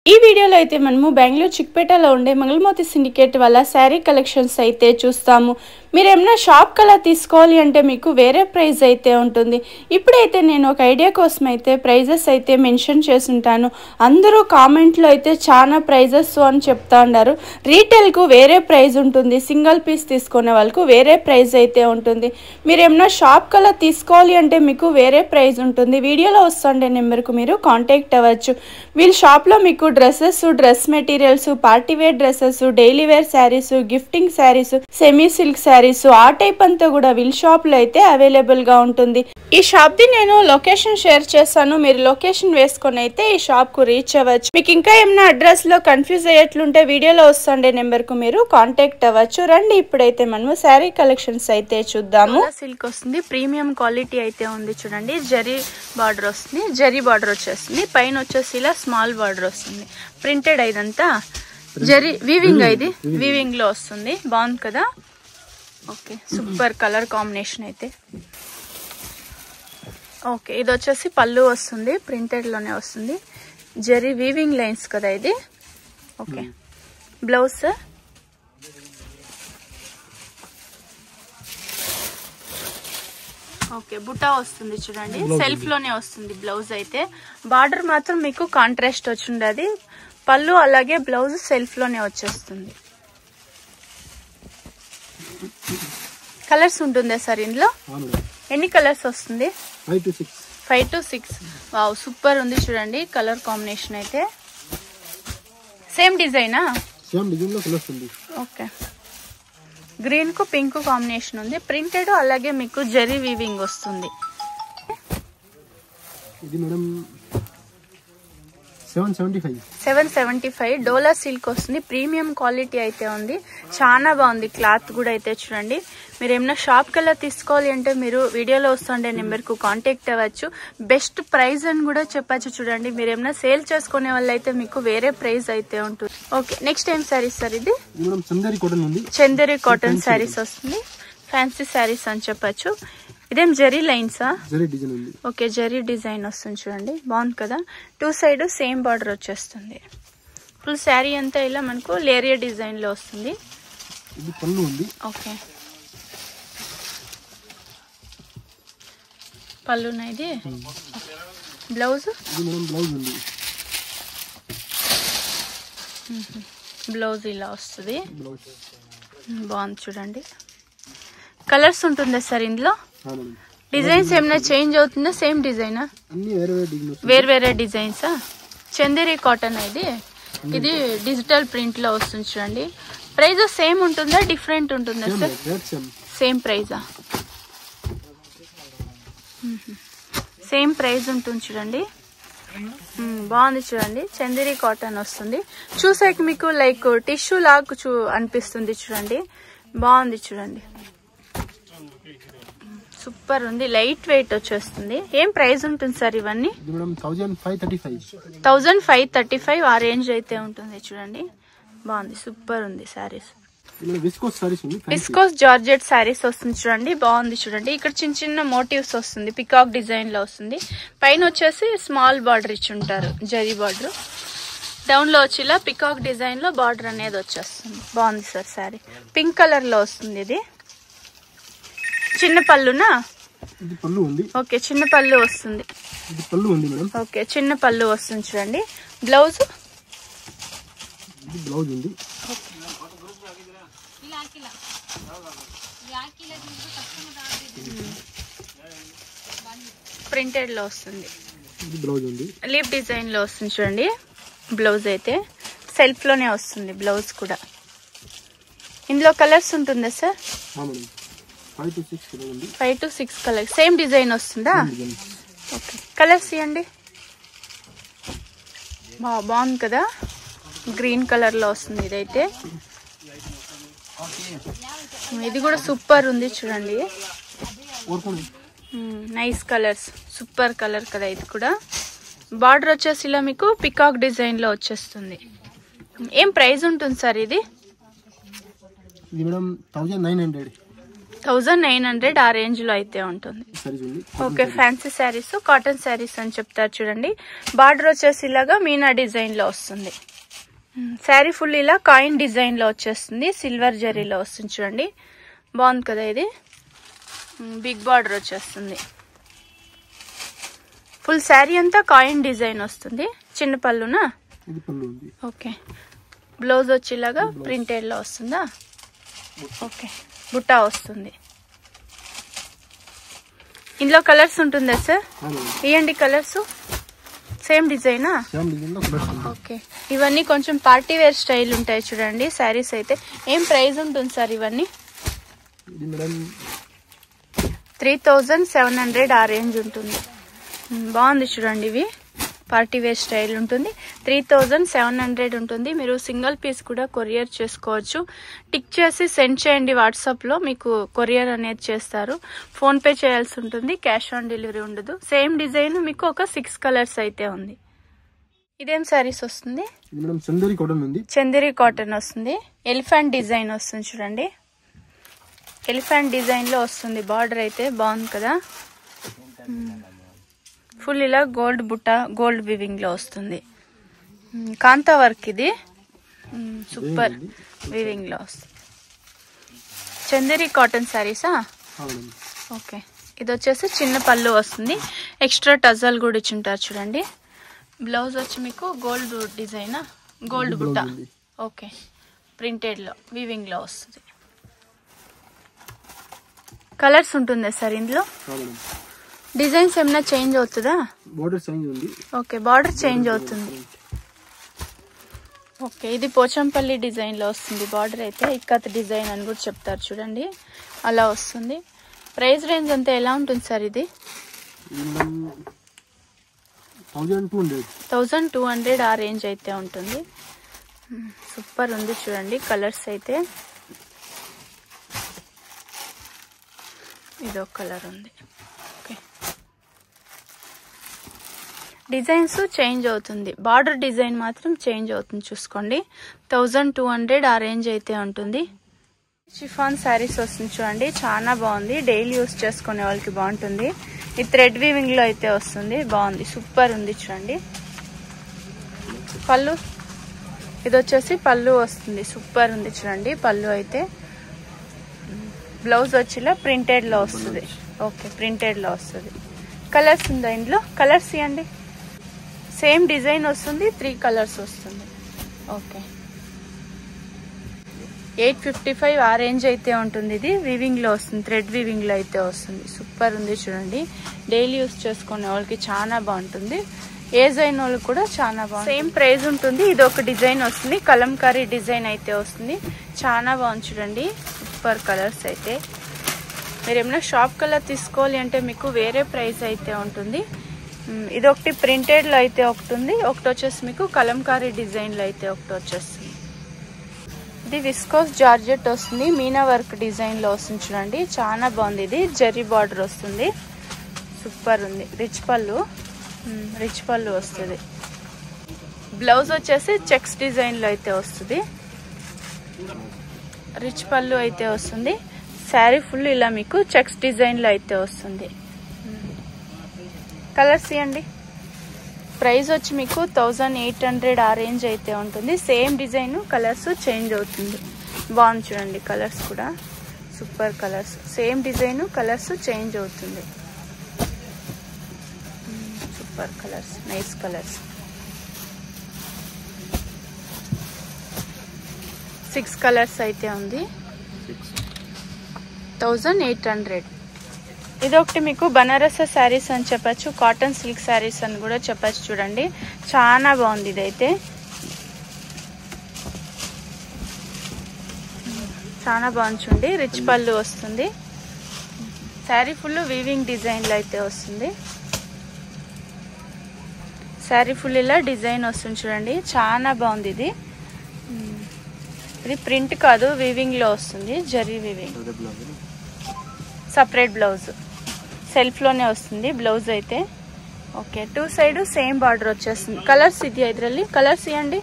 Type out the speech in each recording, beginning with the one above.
ఈ వీడియోలో అయితే మనము బెంగళూరు చిక్పేటలో ఉండే మంగళమోతి సిండికేట్ వల్ల శారీ కలెక్షన్స్ అయితే చూస్తాము. మీరు ఏమైనా షాప్ కలా తీసుకోవాలి అంటే మీకు వేరే ప్రైస్ అయితే ఉంటుంది. ఇప్పుడైతే నేను ఒక ఐడియా కోసం అయితే ప్రైజెస్ అయితే మెన్షన్ చేసుంటాను. అందరూ కామెంట్లో అయితే చాలా ప్రైజెస్ అని చెప్తా ఉన్నారు. రీటైల్కు వేరే ప్రైస్ ఉంటుంది, సింగిల్ పీస్ తీసుకునే వాళ్ళకు వేరే ప్రైస్ అయితే ఉంటుంది. మీరు ఏమైనా షాప్ కలా తీసుకోవాలి అంటే మీకు వేరే ప్రైస్ ఉంటుంది. వీడియోలో వస్తుండే నెంబర్కు మీరు కాంటాక్ట్ అవ్వచ్చు. వీళ్ళ షాప్లో మీకు dresses, dress materials, party wear dresses, daily wear saris, gifting saris, semi silk saris ఆ టైప్ అంతా కూడా వీళ్ళ షాప్ లో అయితే అవైలబుల్ గా ఉంటుంది. ఈ షాప్ ది నేను లొకేషన్ షేర్ చేస్తాను. మీరు లొకేషన్ వేసుకొని అయితే ఈ షాప్ కు రీచ్ అవ్వచ్చు. మీకు ఇంకా ఏమైనా అడ్రస్ లో కన్ఫ్యూజ్ అయ్యేట్లుంటే వీడియోలో వస్తుండే నెంబర్ కు మీరు కాంటాక్ట్ అవ్వచ్చు. రండి ఇప్పుడైతే మనము శారీ కలెక్షన్స్ అయితే చూద్దాము. సిల్క్ వస్తుంది, ప్రీమియం క్వాలిటీ అయితే ఉంది చూడండి. జరీ బార్డర్ వస్తుంది, జరీ బార్డర్ వచ్చేస్తుంది, పైన వచ్చేసి ఇలా స్మాల్ బార్డర్ వస్తుంది. ప్రింటెడ్ ఇదంతా జరీ వీవింగ్, ఇది వీవింగ్ లో వస్తుంది. బాగుంది కదా. ఓకే, సూపర్ కలర్ కాంబినేషన్ అయితే. ఓకే, ఇది వచ్చేసి పళ్ళు వస్తుంది, ప్రింటెడ్ లోనే వస్తుంది. జరీ వీవింగ్ లైన్స్ కదా ఇది. ఓకే, బ్లౌజ్ ఓకే బుటా వస్తుంది చూడండి, సెల్ఫ్ లోనే వస్తుంది బ్లౌజ్ అయితే. బార్డర్ మాత్రం మీకు కాంట్రాస్ట్ వచ్చిండది. పళ్ళు అలాగే బ్లౌజ్ సెల్ఫ్ లోనే వచ్చేస్తుంది. కలర్స్ ఉంటుందా సార్ ఇందులో? ఎన్ని కలర్స్ వస్తుంది? 5 to 6. వావ్, సూపర్ ఉంది చూడండి కలర్ కాంబినేషన్ అయితే. సేమ్ డిజైనా? సేమ్ డిజైన్ లో కలర్స్ ఉంది. ఓకే, గ్రీన్ కు పింక్ కాంబినేషన్ ఉంది. ప్రింటెడ్ అలాగే మీకు జరీ వీవింగ్ వస్తుంది. ఇది మేడం 775 డోలా సిల్క్ వస్తుంది. ప్రీమియం క్వాలిటీ అయితే ఉంది, చాలా బాగుంది. క్లాత్ కూడా అయితే చూడండి. మీరు ఏమైనా షాప్ కల్లా తీసుకోవాలి అంటే మీరు వీడియోలో వస్తుండే నెంబర్ కు కాంటాక్ట్ అవ్వచ్చు. బెస్ట్ ప్రైస్ అని కూడా చెప్పచ్చు చూడండి. మీరు ఏమైనా సేల్ చేసుకునే వాళ్ళు అయితే మీకు వేరే ప్రైస్ అయితే ఉంటుంది. ఓకే, నెక్స్ట్ ఏం సారీస్ సార్? ఇది చందేరి కాటన్ సారీస్ వస్తుంది. ఫ్యాన్సీ సారీస్ అని చెప్పచ్చు. ఇదేం జరీ లైన్సా? ఓకే, జరీ డిజైన్ వస్తుంది చూడండి, బాగుంది కదా. 2 సైడ్ సేమ్ బార్డర్ వచ్చేస్తుంది. ఫుల్ శారీ అంతా ఇలా మనకు లేరియా డిజైన్ లో వస్తుంది. ఓకే, పళ్ళునా ఇది. బ్లౌజ్ బ్లౌజ్ ఇలా వస్తుంది, బాగుంది చూడండి. కలర్స్ ఉంటుందా సార్ ఇందులో? డిజైన్స్ ఏమైనా చేంజ్ అవుతుందా? సేమ్ డిజైనా? వేరే డిజైన్సా? చందేరి కాటన్ ఇది. ఇది డిజిటల్ ప్రింట్ లో వస్తుంది చూడండి. ప్రైస్ సేమ్ ఉంటుందా, డిఫరెంట్ ఉంటుందా సార్? సేమ్ ప్రైజా? సేమ్ ప్రైస్ ఉంటుంది చూడండి. బాగుంది చూడండి. చందేరి కాటన్ వస్తుంది. చూసాక మీకు లైక్ టిష్యూ లాగా అనిపిస్తుంది చూడండి. బాగుంది చూడండి, సూపర్ ఉంది. లైట్ వెయిట్ వచ్చేస్తుంది. ఏం ప్రైస్ ఉంటుంది సార్ ఇవన్నీ? 1535 ఆ రేంజ్ అయితే ఉంటుంది చూడండి. బాగుంది, సూపర్ ఉంది సారీస్. విస్కోస్ జార్జెట్ సారీస్ వస్తుంది చూడండి, బాగుంది చూడండి. ఇక్కడ చిన్న చిన్న మోటివ్స్ వస్తుంది, పికాక్ డిజైన్ లో వస్తుంది. పైన వచ్చేసి స్మాల్ బార్డర్ ఇచ్చి ఉంటారు, జరీ బార్డర్. డౌన్ లో వచ్చి ఇలా పికాక్ డిజైన్ లో బార్డర్ అనేది వచ్చేస్తుంది. బాగుంది సార్ సారీ. పింక్ కలర్ లో వస్తుంది. ఇది చిన్న పళ్ళునా? ఓకే, చిన్న పళ్ళు వస్తుంది. ఓకే, చిన్న పళ్ళు వస్తుంది చూడండి. బ్లౌజ్ ప్రింటెడ్ లో వస్తుంది. లీఫ్ డిజైన్ లో వస్తుంది చూడండి. బ్లౌజ్ అయితే సెల్ఫ్ లోనే వస్తుంది. బ్లౌజ్ కూడా ఇందులో కలర్స్ ఉంటుందా sir? 5 to 6 colours. Same design వస్తుందా? ఓకే, కలర్స్ ఇవ్వండి. బాగుంది కదా. గ్రీన్ కలర్ లో వస్తుంది ఇదైతే. ఇది కూడా సూపర్ ఉంది చూడండి. నైస్ కలర్స్, సూపర్ కలర్ కదా ఇది కూడా. బార్డర్ వచ్చేసి ఇలా మీకు పికాక్ డిజైన్ లో వచ్చేస్తుంది. ఏం ప్రైస్ ఉంటుంది సార్ ఇది? 1900 ఆ రేంజ్ లో అయితే ఉంటుంది. Okay, fancy saris, cotton saris అని చెప్తారు చూడండి. బార్డర్ వచ్చేసి ఇలాగా మీనా డిజైన్ లో వస్తుంది. శారీ ఫుల్ ఇలా కాయిన్ డిజైన్ లో వచ్చేస్తుంది, సిల్వర్ జరీలో వస్తుంది చూడండి. బాగుంది కదా ఇది. బిగ్ బార్డర్ వచ్చేస్తుంది. ఫుల్ శారీ అంతా కాయిన్ డిజైన్ వస్తుంది. చిన్న పళ్ళునా? ఓకే. బ్లౌజ్ వచ్చి ఇలాగా ప్రింటెడ్ లో వస్తుందా? ఓకే, బుట్టా వస్తుంది. ఇందులో కలర్స్ ఉంటుందా సార్? ఇవ్వండి కలర్స్. సేమ్ డిజైనా? ఓకే. ఇవన్నీ కొంచెం పార్టీ వేర్ స్టైల్ ఉంటాయి చూడండి శారీస్ అయితే. ఏం ప్రైస్ ఉంటుంది సార్ ఇవన్నీ? 3700 ఆ రేంజ్ ఉంటుంది. బాగుంది చూడండి. ఇవి పార్టీ వేర్ స్టైల్ ఉంటుంది. 3700 ఉంటుంది. మీరు సింగిల్ పీస్ కూడా కొరియర్ చేసుకోవచ్చు. టిక్ చేసి సెండ్ చేయండి వాట్సాప్ లో, మీకు కొరియర్ అనేది చేస్తారు. ఫోన్ పే చేయాల్సి ఉంటుంది, క్యాష్ ఆన్ డెలివరీ ఉండదు. సేమ్ డిజైన్ మీకు ఒక 6 కలర్స్ అయితే ఉంది. ఇదేం సారీస్ వస్తుంది? చందేరి కాటన్ వస్తుంది. ఎలిఫెంట్ డిజైన్ వస్తుంది చూడండి. ఎలిఫెంట్ డిజైన్ లో వస్తుంది. బార్డర్ అయితే బాగుంది కదా. ఫుల్ ఇలా గోల్డ్ బుట్ట, గోల్డ్ వివింగ్ లో వస్తుంది. కాంతా వర్క్ ఇది. సూపర్ వివింగ్ లో వస్తుంది. చందేరి కాటన్ శారీసా? ఓకే. ఇది వచ్చేసి చిన్న పళ్ళు వస్తుంది. ఎక్స్ట్రా టజల్ కూడా ఇచ్చింటారు చూడండి. బ్లౌజ్ వచ్చి మీకు గోల్డ్ డిజైనా? గోల్డ్ బుట్ట. ఓకే, ప్రింటెడ్ లో వివింగ్ లో వస్తుంది. కలర్స్ ఉంటుందా సార్ ఇందులో? డిజైన్స్ ఏమైనా చేంజ్ అవుతుందా? ఓకే, బార్డర్ చేంజ్ అవుతుంది. ఓకే, ఇది పోచంపల్లి డిజైన్ లో వస్తుంది. బార్డర్ అయితే ఇక్కత్ డిజైన్ అని కూడా చెప్తారు చూడండి, అలా వస్తుంది. ప్రైస్ రేంజ్ అంతా ఎలా ఉంటుంది సార్ ఇది? 1200 ఆ రేంజ్ అయితే ఉంటుంది. సూపర్ ఉంది చూడండి. కలర్స్ అయితే ఇదొక కలర్ ఉంది. ఓకే, డిజైన్స్ చేంజ్ అవుతుంది. బార్డర్ డిజైన్ మాత్రం చేంజ్ అవుతుంది చూసుకోండి. 1200 ఆ రేంజ్ అయితే ఉంటుంది. షిఫాన్ శారీస్ వస్తుంది చూడండి. చాలా బాగుంది. డైలీ యూస్ చేసుకునే వాళ్ళకి బాగుంటుంది. ఈ థ్రెడ్ వీవింగ్ లో అయితే వస్తుంది. బాగుంది, సూపర్ ఉంది చూడండి. పళ్ళు ఇది వచ్చేసి పళ్ళు వస్తుంది. సూపర్ ఉంది చూడండి పళ్ళు అయితే. బ్లౌజ్ వచ్చేలా ప్రింటెడ్ లో వస్తుంది. ఓకే, ప్రింటెడ్ లో వస్తుంది. కలర్స్ ఉందా ఇందులో? కలర్స్ ఇవ్వండి. సేమ్ డిజైన్ వస్తుంది, 3 కలర్స్ వస్తుంది. ఓకే, 855 ఆ రేంజ్ అయితే ఉంటుంది. ఇది వీవింగ్ లో వస్తుంది, థ్రెడ్ వీవింగ్ లో అయితే వస్తుంది. సూపర్ ఉంది చూడండి. డైలీ యూస్ చేసుకునే వాళ్ళకి చాలా బాగుంటుంది. ఏజ్ అయిన వాళ్ళకి కూడా చాలా బాగుంది. సేమ్ ప్రైస్ ఉంటుంది. ఇది ఒక డిజైన్ వస్తుంది, కలంకారీ డిజైన్ అయితే వస్తుంది. చాలా బాగుంది చూడండి. సూపర్ కలర్స్ అయితే. మీరు ఏమైనా షాప్ కలర్ తీసుకోవాలి అంటే మీకు వేరే ప్రైస్ అయితే ఉంటుంది. ఇది ఒకటి ప్రింటెడ్ లో అయితే ఒకటి ఉంది. ఒకటి వచ్చేసి మీకు కలంకారీ డిజైన్ లో అయితే ఒకటి వచ్చేస్తుంది. ఇది విస్కోస్ జార్జెట్ వస్తుంది. మీనా వర్క్ డిజైన్ లో వస్తుంది చూడండి. చాలా బాగుంది. ఇది జరీ బార్డర్ వస్తుంది. సూపర్ ఉంది. రిచ్ పళ్ళు వస్తుంది. బ్లౌజ్ వచ్చేసి చెక్స్ డిజైన్ లో అయితే వస్తుంది. రిచ్ పళ్ళు అయితే వస్తుంది. శారీ ఫుల్ ఇలా మీకు చెక్స్ డిజైన్ లో అయితే వస్తుంది. కలర్స్ ఇవ్వండి. ప్రైస్ వచ్చి మీకు 1800 ఆ రేంజ్ అయితే ఉంటుంది. సేమ్ డిజైన్, కలర్స్ చేంజ్ అవుతుంది. బాగుంది చూడండి. కలర్స్ కూడా super colours. Same design, colours change అవుతుంది. Super colours, nice colours. 6 colours అయితే ఉంది. 1800. ఇది ఒకటి మీకు బనారస్ శారీస్ అని చెప్పచ్చు, కాటన్ సిల్క్ శారీస్ అని కూడా చెప్పచ్చు చూడండి. చాలా బాగుంది. ఇదైతే చాలా బాగుంది చూడండి. రిచ్ పళ్ళు వస్తుంది. శారీ ఫుల్ వీవింగ్ డిజైన్ లో అయితే వస్తుంది. శారీ ఫుల్ ఇలా డిజైన్ వస్తుంది చూడండి. చాలా బాగుంది. ఇది ప్రింట్ కాదు, వీవింగ్ లో వస్తుంది. Zari weaving. Separate blouse, self లోనే వస్తుంది బ్లౌజ్ అయితే. ఓకే, 2 సైడ్ సేమ్ బార్డర్ వచ్చేస్తుంది. కలర్స్ ఇది ఐదరల్లి కలర్స్ ఇవ్వండి.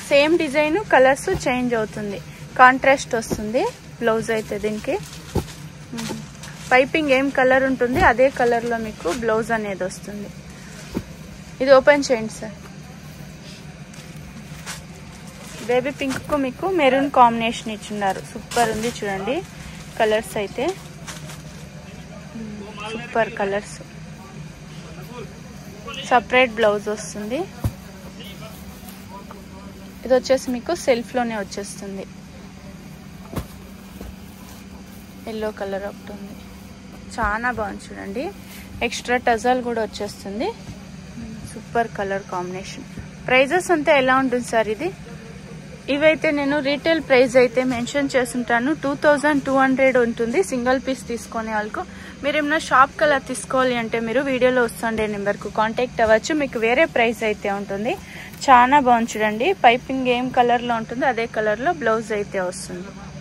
సేమ్ డిజైన్, కలర్స్ చేంజ్ అవుతుంది. కాంట్రాస్ట్ వస్తుంది బ్లౌజ్ అయితే. దీనికి పైపింగ్ ఏం కలర్ ఉంటుంది అదే కలర్ లో మీకు బ్లౌజ్ అనేది వస్తుంది. ఇది ఓపెన్ చేయండి సార్. బేబీ పింక్ కు మీకు మెరూన్ కాంబినేషన్ ఇచ్చున్నారు. సూపర్ ఉంది చూడండి కలర్స్ అయితే, సూపర్ కలర్స్. సపరేట్ బ్లౌజ్ వస్తుంది. ఇది వచ్చేసి మీకు సెల్ఫ్ లోనే వచ్చేస్తుంది. ఎల్లో కలర్ ఒకటి ఉంది, చాలా బాగుంది చూడండి. ఎక్స్ట్రా టజల్ కూడా వచ్చేస్తుంది. Super colour combination. ప్రైజెస్ అంతా ఎలా ఉంటుంది సార్? ఇవైతే నేను రీటైల్ ప్రైస్ అయితే మెన్షన్ చేస్తుంటాను. 2200 ఉంటుంది సింగిల్ పీస్ తీసుకునే వాళ్ళకు. మీరు ఏమైనా షాప్ కలర్ తీసుకోవాలి అంటే మీరు వీడియోలో వస్తుండే నెంబర్కు కాంటాక్ట్ అవ్వచ్చు. మీకు వేరే ప్రైస్ అయితే ఉంటుంది. చాలా బాగుంది చూడండి. పైపింగ్ ఏం కలర్లో ఉంటుందో అదే కలర్లో బ్లౌజ్ అయితే వస్తుంది.